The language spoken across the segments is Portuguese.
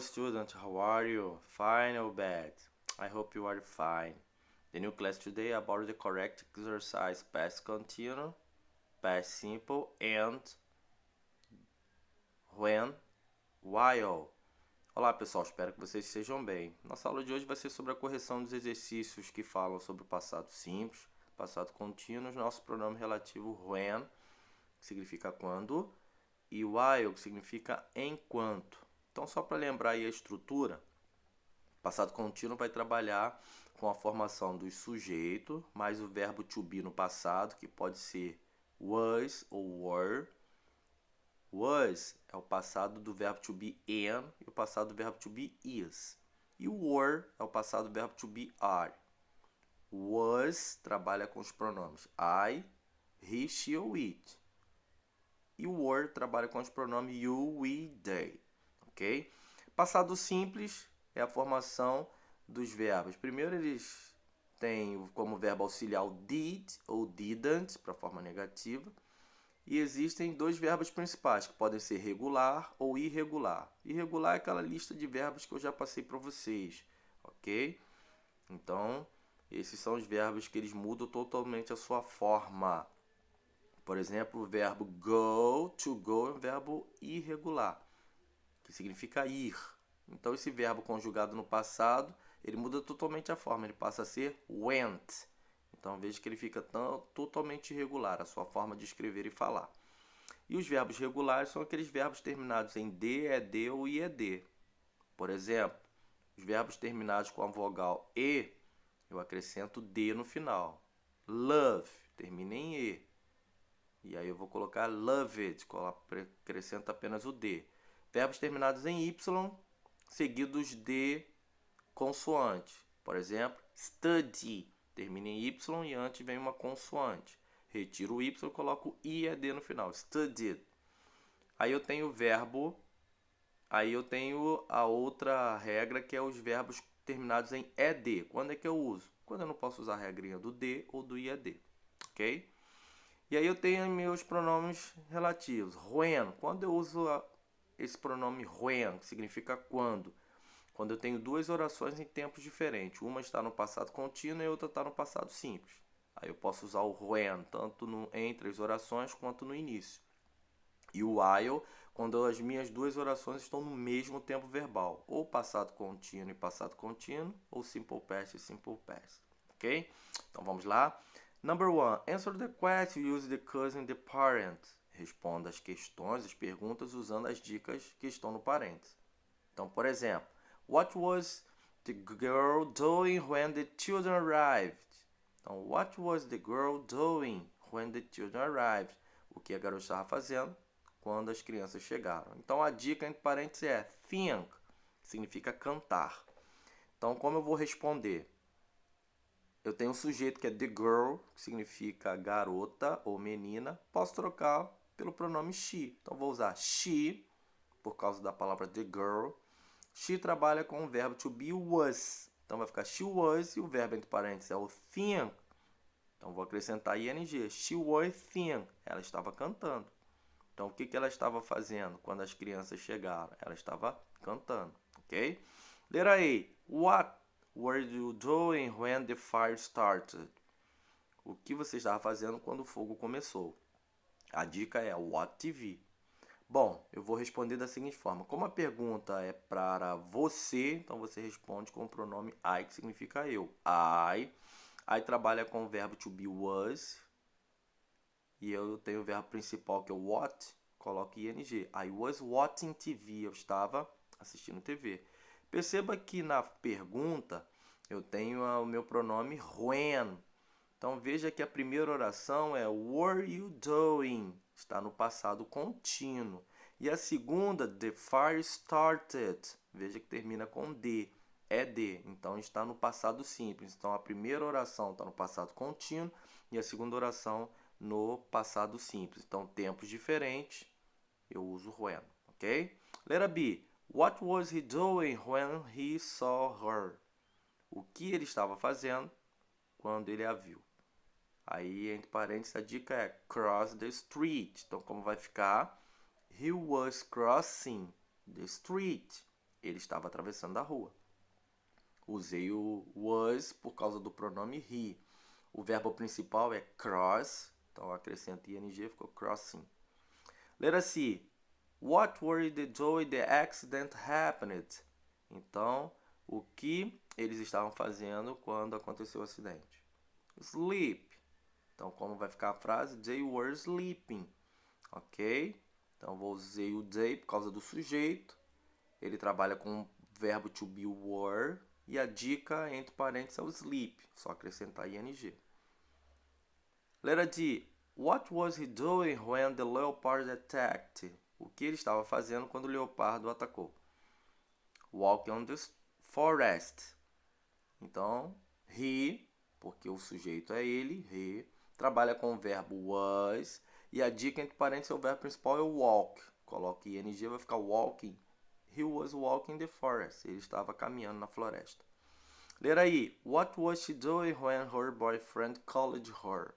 student, how are you? Fine or bad? I hope you are fine. The new class today about the correct exercise past continuous, past simple, and when, while. Olá pessoal, espero que vocês estejam bem. Nossa aula de hoje vai ser sobre a correção dos exercícios que falam sobre o passado simples, passado contínuo, nosso pronome relativo when, que significa quando, e while, que significa enquanto. Então, só para lembrar aí a estrutura, passado contínuo vai trabalhar com a formação do sujeito, mais o verbo to be no passado, que pode ser was ou were. Was é o passado do verbo to be am e o passado do verbo to be is. E o were é o passado do verbo to be are. Was trabalha com os pronomes I, he, she ou it. E o were trabalha com os pronomes you, we, they. Ok? Passado simples é a formação dos verbos. Primeiro eles têm como verbo auxiliar o did ou didn't, para a forma negativa. E existem dois verbos principais, que podem ser regular ou irregular. Irregular é aquela lista de verbos que eu já passei para vocês, ok? Então, esses são os verbos que eles mudam totalmente a sua forma. Por exemplo, o verbo go, to go, é um verbo irregular, que significa ir. Então, esse verbo conjugado no passado, ele muda totalmente a forma, ele passa a ser went. Então, veja que ele fica totalmente irregular, a sua forma de escrever e falar. E os verbos regulares são aqueles verbos terminados em D, ED ou IED. Por exemplo, os verbos terminados com a vogal E, eu acrescento D no final. Love, termina em E. E aí eu vou colocar loved, acrescento apenas o D. Verbos terminados em Y, seguidos de consoante. Por exemplo, study, termina em Y e antes vem uma consoante. Retiro o Y e coloco IED no final. Studied. Aí eu tenho o verbo. Aí eu tenho a outra regra que é os verbos terminados em ED. Quando é que eu uso? Quando eu não posso usar a regrinha do D ou do IED. Ok? E aí eu tenho meus pronomes relativos. When. Quando eu uso esse pronome when, que significa quando? Quando eu tenho duas orações em tempos diferentes. Uma está no passado contínuo e a outra está no passado simples. Aí eu posso usar o when tanto entre as orações quanto no início. E o while, quando as minhas duas orações estão no mesmo tempo verbal. Ou passado contínuo e passado contínuo, ou simple past e simple past. Ok? Então vamos lá. Number 1. Answer the question, use the cousin, the parent. Responda as questões, as perguntas, usando as dicas que estão no parênteses. Então, por exemplo, what was the girl doing when the children arrived? Então, what was the girl doing when the children arrived? O que a garota estava fazendo quando as crianças chegaram. Então, a dica entre parênteses é think, que significa cantar. Então, como eu vou responder? Eu tenho um sujeito que é the girl, que significa garota ou menina. Posso trocar pelo pronome she. Então, vou usar she, por causa da palavra the girl. She trabalha com o verbo to be was. Então, vai ficar she was e o verbo entre parênteses é o think. Então, vou acrescentar ing. She was singing. Ela estava cantando. Então, o que ela estava fazendo quando as crianças chegaram? Ela estava cantando, ok? Letra A. What were you doing when the fire started? O que você estava fazendo quando o fogo começou? A dica é what TV. Bom, eu vou responder da seguinte forma. Como a pergunta é para você, então você responde com o pronome I, que significa eu. I trabalha com o verbo to be was. E eu tenho o verbo principal que é o what, coloco ing. I was watching TV, eu estava assistindo TV. Perceba que na pergunta eu tenho o meu pronome when. Então veja que a primeira oração é were you doing? Está no passado contínuo. E a segunda, the fire started. Veja que termina com D. É D. Então está no passado simples. Então a primeira oração está no passado contínuo e a segunda oração no passado simples. Então, tempos diferentes, eu uso when, ok? Letra B. What was he doing when he saw her? O que ele estava fazendo quando ele a viu? Aí, entre parênteses, a dica é cross the street. Então, como vai ficar? He was crossing the street. Ele estava atravessando a rua. Usei o was por causa do pronome he. O verbo principal é cross, então acrescento ing, ficou crossing. Letra C. What were they doing the accident happened? Então, o que eles estavam fazendo quando aconteceu o acidente? Sleep. Então, como vai ficar a frase? They were sleeping. Ok? Então, vou usar o they por causa do sujeito. Ele trabalha com o verbo to be were. E a dica, entre parênteses, é o sleep. Só acrescentar ing. Letra D. What was he doing when the leopard attacked? O que ele estava fazendo quando o leopardo atacou? Walking on the forest. Então, he, porque o sujeito é ele, he, trabalha com o verbo was. E a dica, entre parênteses, o verbo principal é walk. Coloque ing, vai ficar walking. He was walking the forest. Ele estava caminhando na floresta. Letra I. What was she doing when her boyfriend called her?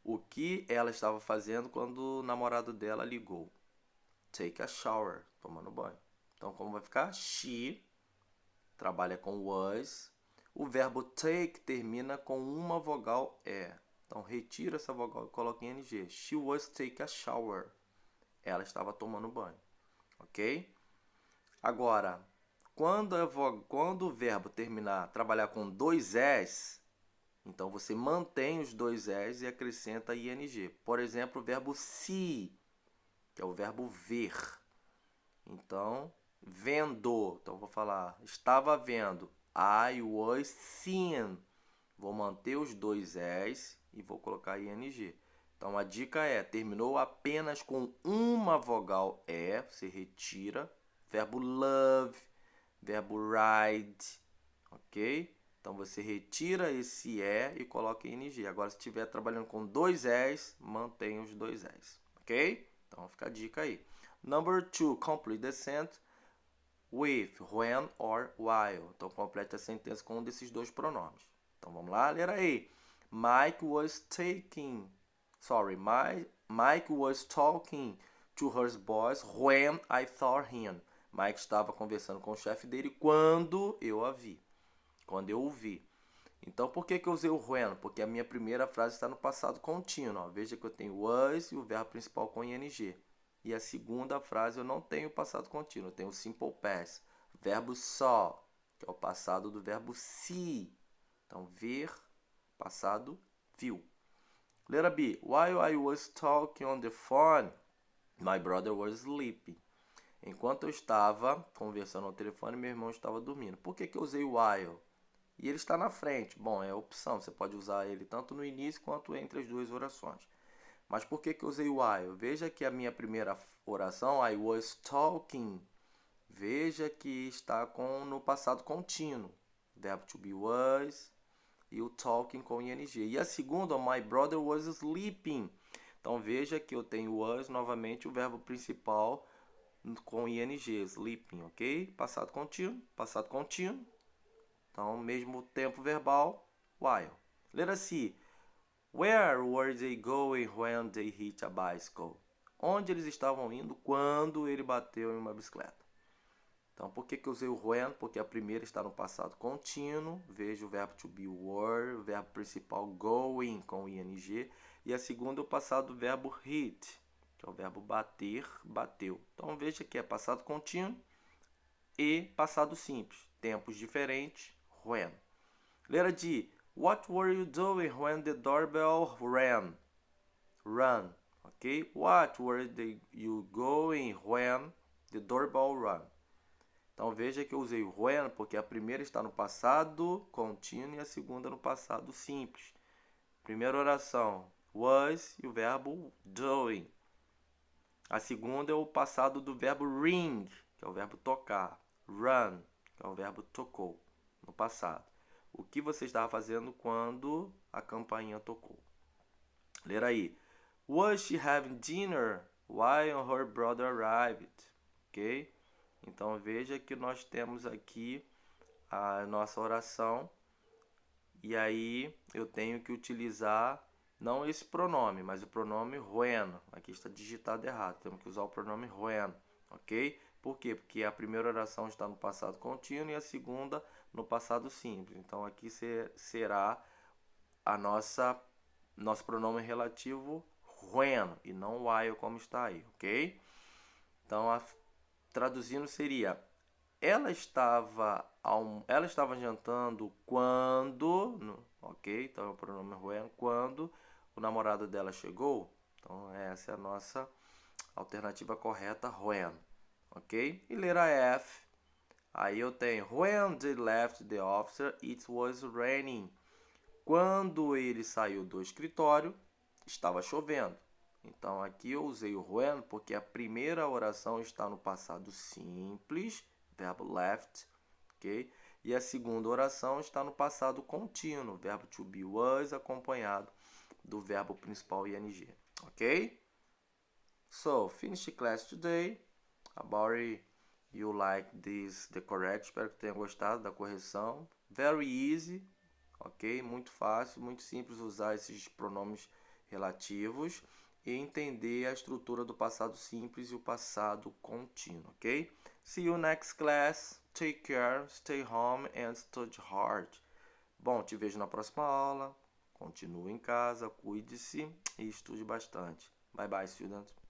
O que ela estava fazendo quando o namorado dela ligou? Take a shower. Tomando banho. Então, como vai ficar? She trabalha com was. O verbo take termina com uma vogal E. Então, retira essa vogal e coloca em ing. She was take a shower. Ela estava tomando banho. Ok? Agora, quando o verbo trabalhar com dois S, então você mantém os dois S e acrescenta ing. Por exemplo, o verbo see, que é o verbo ver. Então, vendo. Então, vou falar, estava vendo. I was seeing. Vou manter os dois S e vou colocar ing. Então, a dica é, terminou apenas com uma vogal E, você retira. Verbo love, verbo ride, ok? Então, você retira esse E e coloca ing. Agora, se estiver trabalhando com dois S, mantém os dois S, ok? Então, fica a dica aí. Number 2, complete the sentence with when or while. Então, complete a sentença com um desses dois pronomes. Então, vamos lá, letra E. Mike was talking to her boss when I saw him. Mike estava conversando com o chefe dele quando eu a vi. Quando eu o vi. Então, por que eu usei o when? Porque a minha primeira frase está no passado contínuo. Ó. Veja que eu tenho was e o verbo principal com ing. E a segunda frase eu não tenho passado contínuo. Eu tenho o simple past. Verbo saw, que é o passado do verbo see. Então, ver, passado, viu. Letra B. While I was talking on the phone, my brother was sleeping. Enquanto eu estava conversando ao telefone, meu irmão estava dormindo. Por que eu usei while? E ele está na frente. Bom, é a opção. Você pode usar ele tanto no início quanto entre as duas orações. Mas por que eu usei while? Veja que a minha primeira oração, I was talking. Veja que está no passado contínuo. Verbo to be was e o talking com ing. E a segunda, my brother was sleeping. Então veja que eu tenho was novamente, o verbo principal com ing, sleeping, ok? Passado contínuo, passado contínuo. Então, mesmo tempo verbal, while. Letra C. Where were they going when they hit a bicycle? Onde eles estavam indo quando ele bateu em uma bicicleta? Então, por que eu usei o when? Porque a primeira está no passado contínuo. Veja o verbo to be were, o verbo principal going com ing. E a segunda é o passado do verbo hit, que é o verbo bater, bateu. Então, veja que é passado contínuo e passado simples. Tempos diferentes, when. Letra D. What were you doing when the doorbell rang? Run. Ok? What were you going when the doorbell rang? Então veja que eu usei when porque a primeira está no passado contínuo e a segunda no passado simples. Primeira oração, was e o verbo doing. A segunda é o passado do verbo ring, que é o verbo tocar. Run, que é o verbo tocou, no passado. O que você estava fazendo quando a campainha tocou? Letra aí. Was she having dinner while her brother arrived? Ok? Então veja que nós temos aqui a nossa oração e aí eu tenho que utilizar não esse pronome, mas o pronome when. Aqui está digitado errado, temos que usar o pronome when, ok? Por quê? Porque a primeira oração está no passado contínuo e a segunda no passado simples. Então aqui será a nosso pronome relativo when e não while como está aí, ok? Então traduzindo seria ela estava jantando quando, ok? Então é o pronome when, quando o namorado dela chegou. Então essa é a nossa alternativa correta, when, ok? E letra F, aí eu tenho when they left the office, it was raining. Quando ele saiu do escritório, estava chovendo. Então aqui eu usei o when porque a primeira oração está no passado simples, verbo left, ok? E a segunda oração está no passado contínuo, verbo to be was acompanhado do verbo principal ing, ok? So, finish class today. About you like the correct. Espero que tenha gostado da correção. Very easy, ok? Muito fácil, muito simples usar esses pronomes relativos e entender a estrutura do passado simples e o passado contínuo, ok? See you next class. Take care, stay home and study hard. Bom, te vejo na próxima aula. Continue em casa, cuide-se e estude bastante. Bye bye, students.